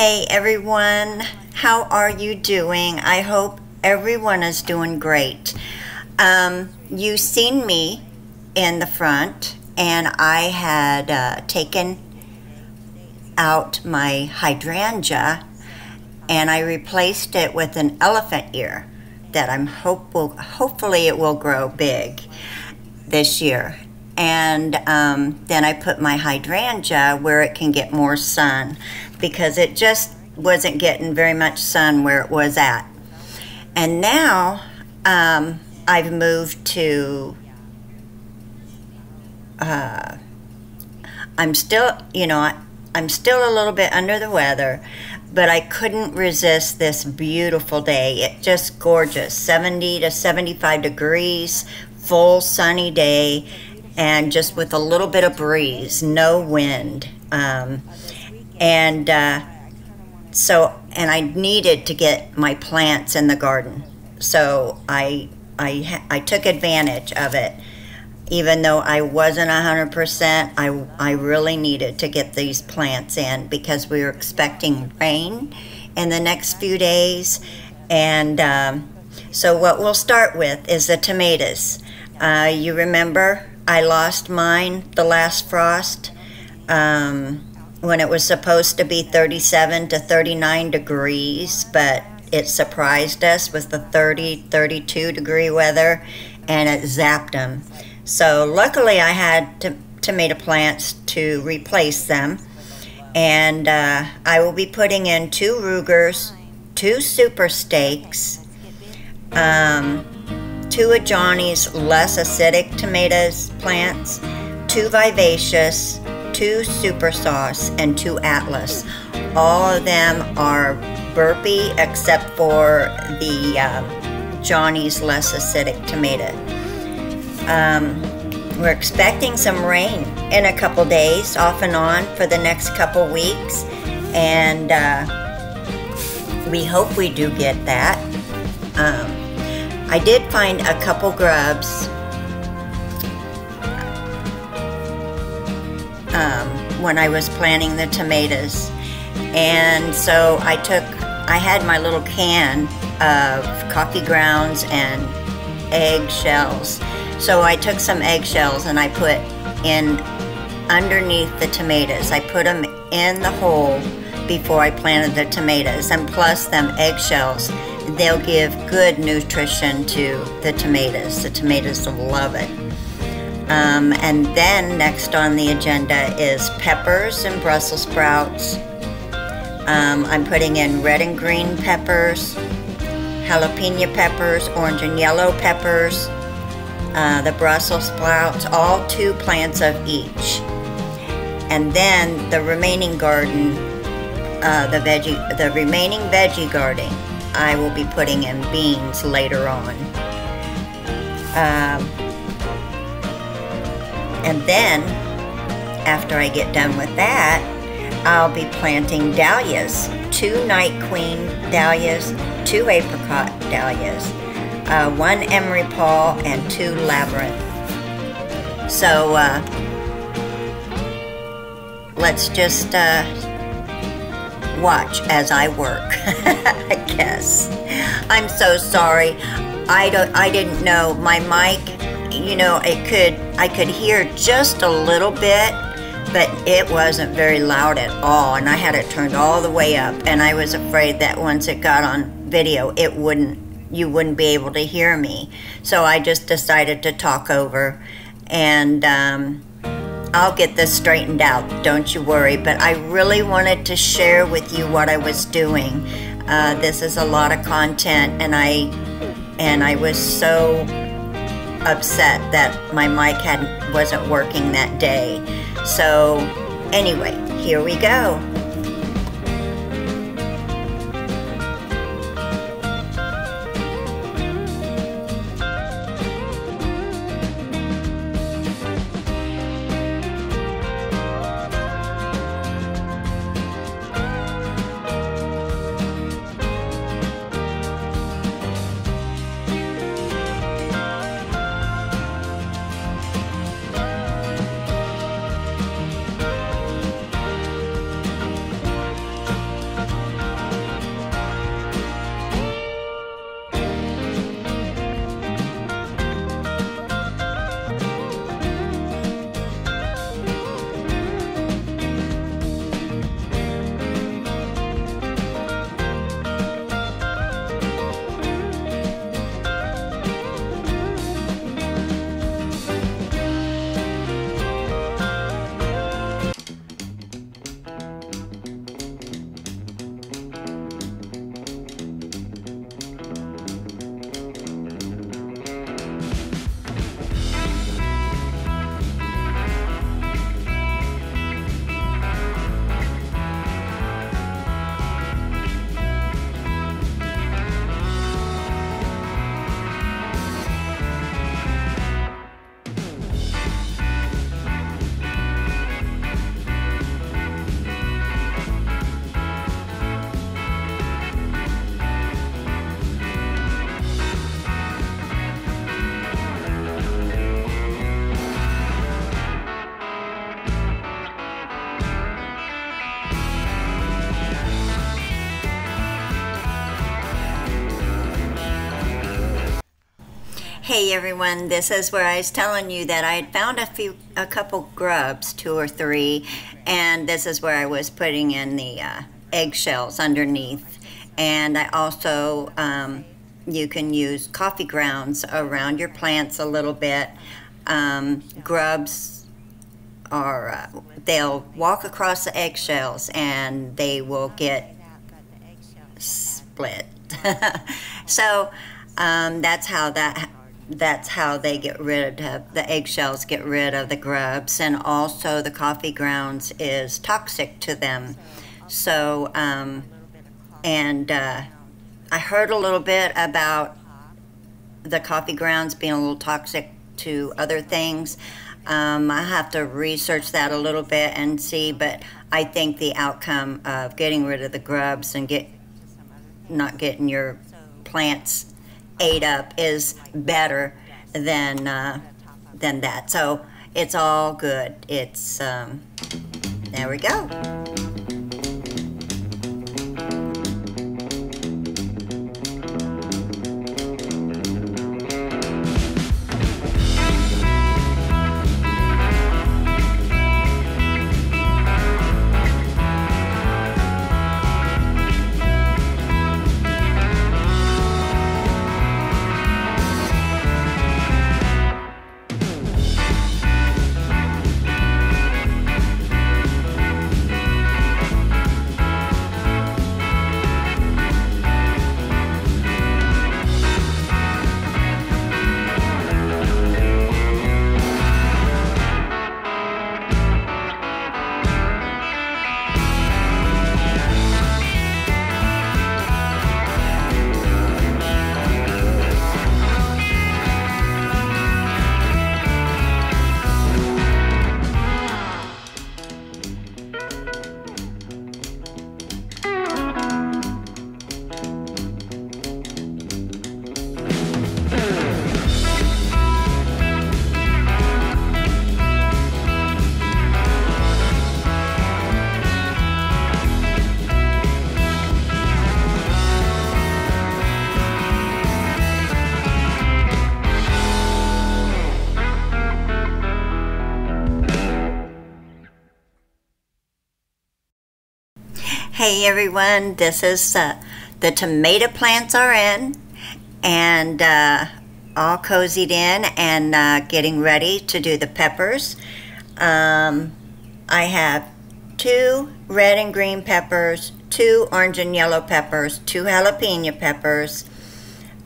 Hey everyone, how are you doing? I hope everyone is doing great. You've seen me in the front, and I had taken out my hydrangea and I replaced it with an elephant ear that I'm hopefully it will grow big this year. And then I put my hydrangea where it can get more sun, because it just wasn't getting very much sun where it was at. And now I've moved to, I'm still a little bit under the weather, but I couldn't resist this beautiful day. It's just gorgeous, 70 to 75 degrees, full sunny day, and just with a little bit of breeze, no wind. And I needed to get my plants in the garden, so I took advantage of it. Even though I wasn't 100%, I really needed to get these plants in because we were expecting rain in the next few days. And so what we'll start with is the tomatoes. You remember I lost mine the last frost when it was supposed to be 37 to 39 degrees, but it surprised us with the 30, 32 degree weather, and it zapped them. So luckily I had tomato plants to replace them, and I will be putting in 2 Rugers, 2 Super Steaks, 2 of Johnny's less acidic tomatoes plants, 2 Vivacious, 2 Super Sauce, and 2 Atlas. All of them are burpy except for the Johnny's less acidic tomato. We're expecting some rain in a couple days, off and on, for the next couple weeks, and we hope we do get that. I did find a couple grubs when I was planting the tomatoes, and so I had my little can of coffee grounds and egg shells. So I took some eggshells and I put in underneath the tomatoes. I put them in the hole before I planted the tomatoes, and plus them eggshells, they'll give good nutrition to the tomatoes. The tomatoes will love it. And then next on the agenda is peppers and Brussels sprouts. I'm putting in red and green peppers, jalapeno peppers, orange and yellow peppers, the Brussels sprouts, all 2 plants of each. And then the remaining garden, the remaining veggie garden, I will be putting in beans later on. And then, after I get done with that, I'll be planting dahlias, 2 Night Queen dahlias, 2 apricot dahlias, 1 emery paw, and 2 labyrinth. So let's just watch as I work, I guess. I'm so sorry. I didn't know my mic, you know, I could hear just a little bit, but it wasn't very loud at all, and I had it turned all the way up, and I was afraid that once it got on video, you wouldn't be able to hear me. So I just decided to talk over, and I'll get this straightened out, don't you worry. But I really wanted to share with you what I was doing. This is a lot of content, and I was so upset that my mic wasn't working that day. So anyway, here we go. Hey everyone, this is where I was telling you that I had found a couple grubs, 2 or 3, and this is where I was putting in the eggshells underneath. And I also, you can use coffee grounds around your plants a little bit. Grubs are, they'll walk across the eggshells and they will get split. So that's how they get rid of the eggshells, get rid of the grubs, and also the coffee grounds is toxic to them. So I heard a little bit about the coffee grounds being a little toxic to other things. I have to research that a little bit and see, but I think the outcome of getting rid of the grubs and not getting your plants ate up is better than that. So it's all good. It's there we go. Hey everyone, this is the tomato plants are in and all cozied in and getting ready to do the peppers. I have 2 red and green peppers, 2 orange and yellow peppers, 2 jalapeno peppers,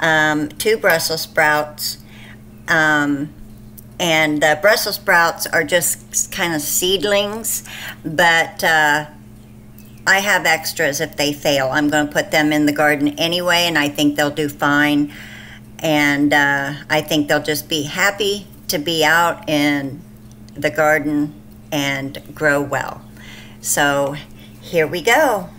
2 Brussels sprouts, and the Brussels sprouts are just kind of seedlings, but I have extras if they fail. I'm going to put them in the garden anyway, and I think they'll do fine. And I think they'll just be happy to be out in the garden and grow well. So here we go.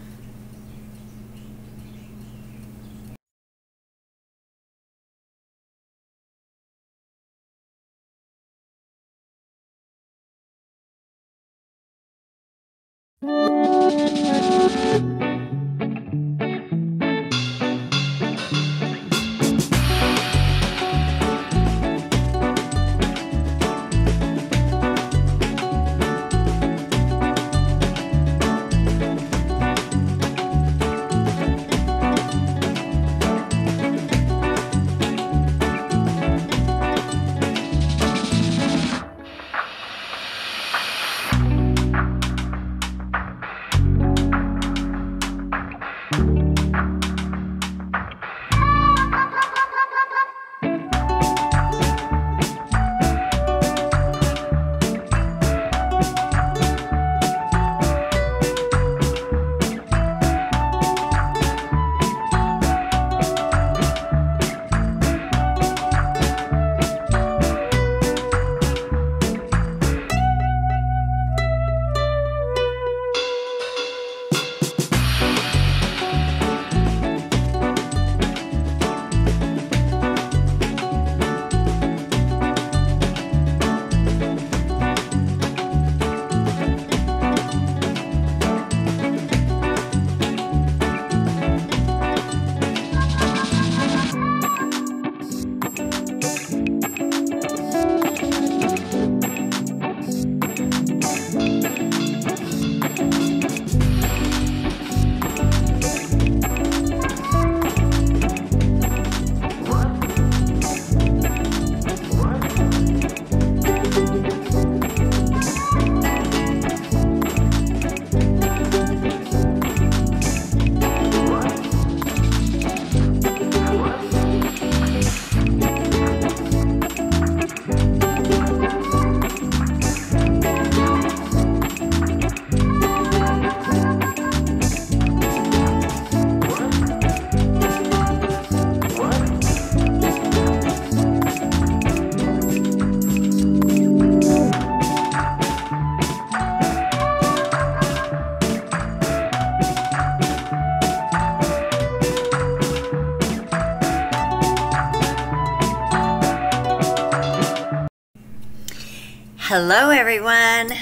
Hello everyone.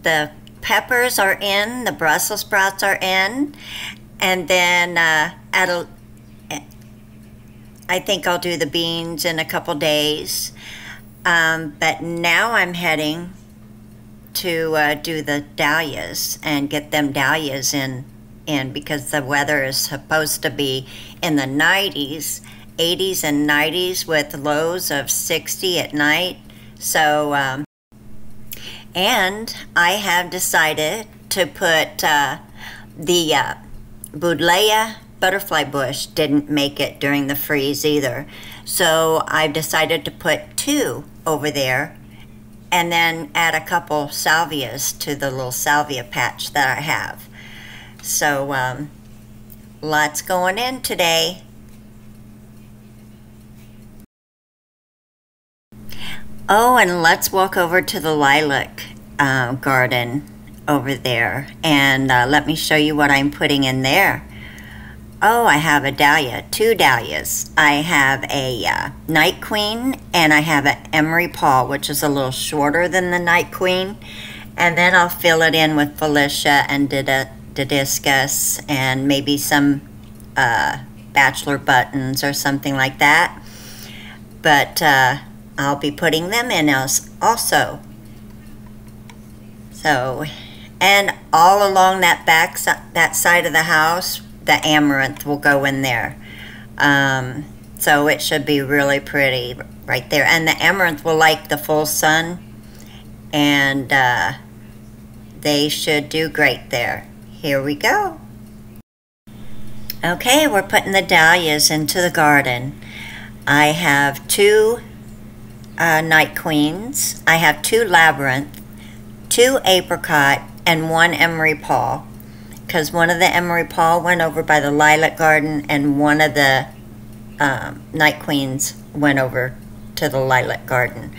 The peppers are in, the Brussels sprouts are in, and then I think I'll do the beans in a couple days. But now I'm heading to do the dahlias and get them dahlias in because the weather is supposed to be in the 90s, 80s and 90s with lows of 60 at night. So, and I have decided to put the BUDLEIA butterfly bush didn't make it during the freeze either. So I've decided to put 2 over there and then add a couple salvias to the little salvia patch that I have. So lots going in today. Oh, and let's walk over to the lilac garden over there and let me show you what I'm putting in there. Oh, I have a dahlia, 2 dahlias. I have a night queen and I have an emery paw, which is a little shorter than the night queen. And then I'll fill it in with Felicia and Didiscus and maybe some bachelor buttons or something like that. But I'll be putting them in also. So, and all along that side of the house, the amaranth will go in there. So it should be really pretty right there. And the amaranth will like the full sun, and they should do great there. Here we go. Okay, we're putting the dahlias into the garden. I have 2 night queens. I have 2 labyrinth, 2 apricot, and 1 emery paw, because one of the emery paw went over by the lilac garden and one of the night queens went over to the lilac garden.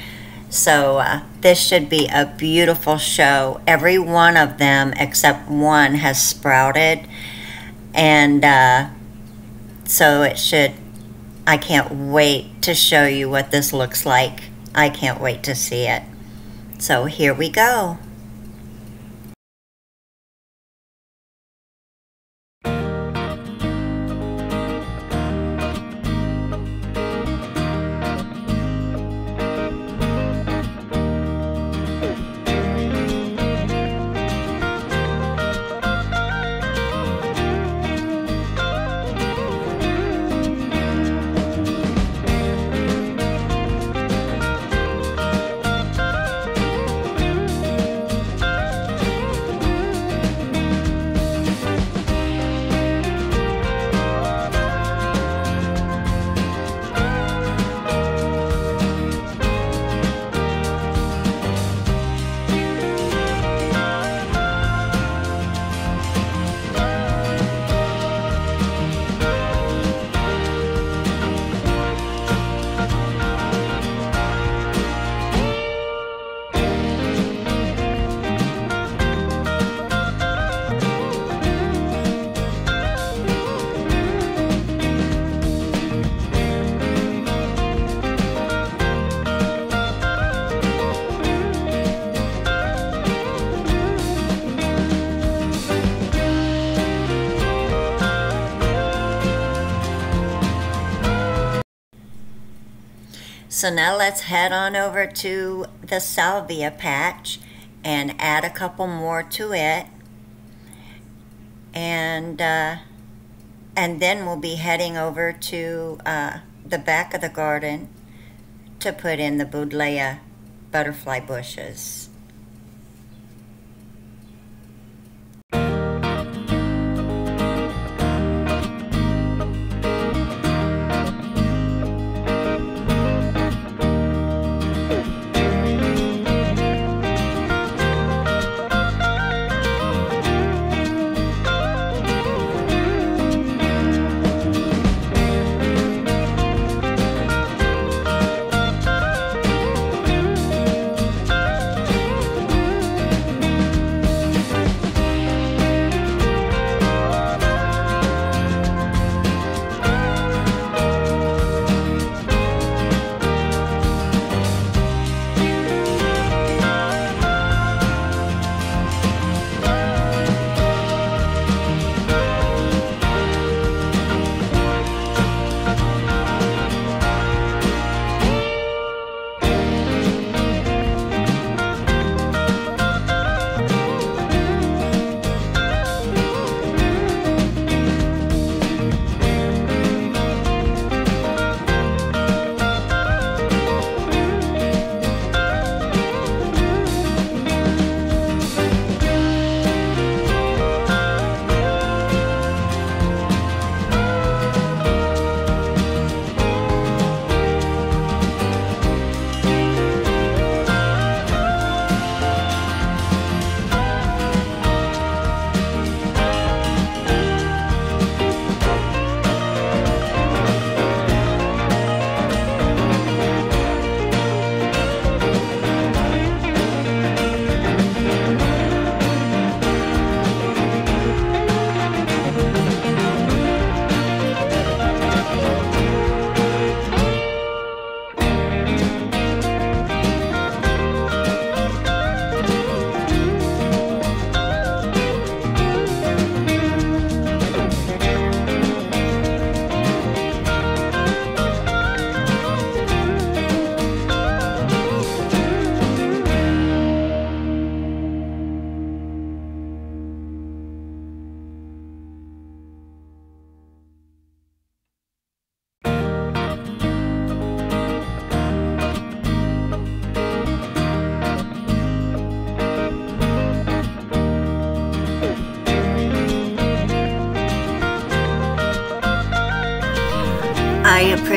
So this should be a beautiful show. Every one of them except one has sprouted, and so it should. I can't wait to show you what this looks like. I can't wait to see it. So here we go. So now let's head on over to the salvia patch and add a couple more to it, and then we'll be heading over to the back of the garden to put in the BUDLEIA butterfly bushes.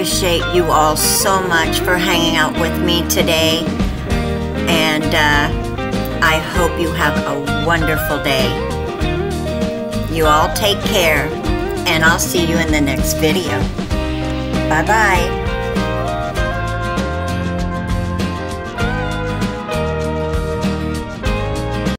appreciate you all so much for hanging out with me today. And I hope you have a wonderful day. You all take care, and I'll see you in the next video. Bye-bye.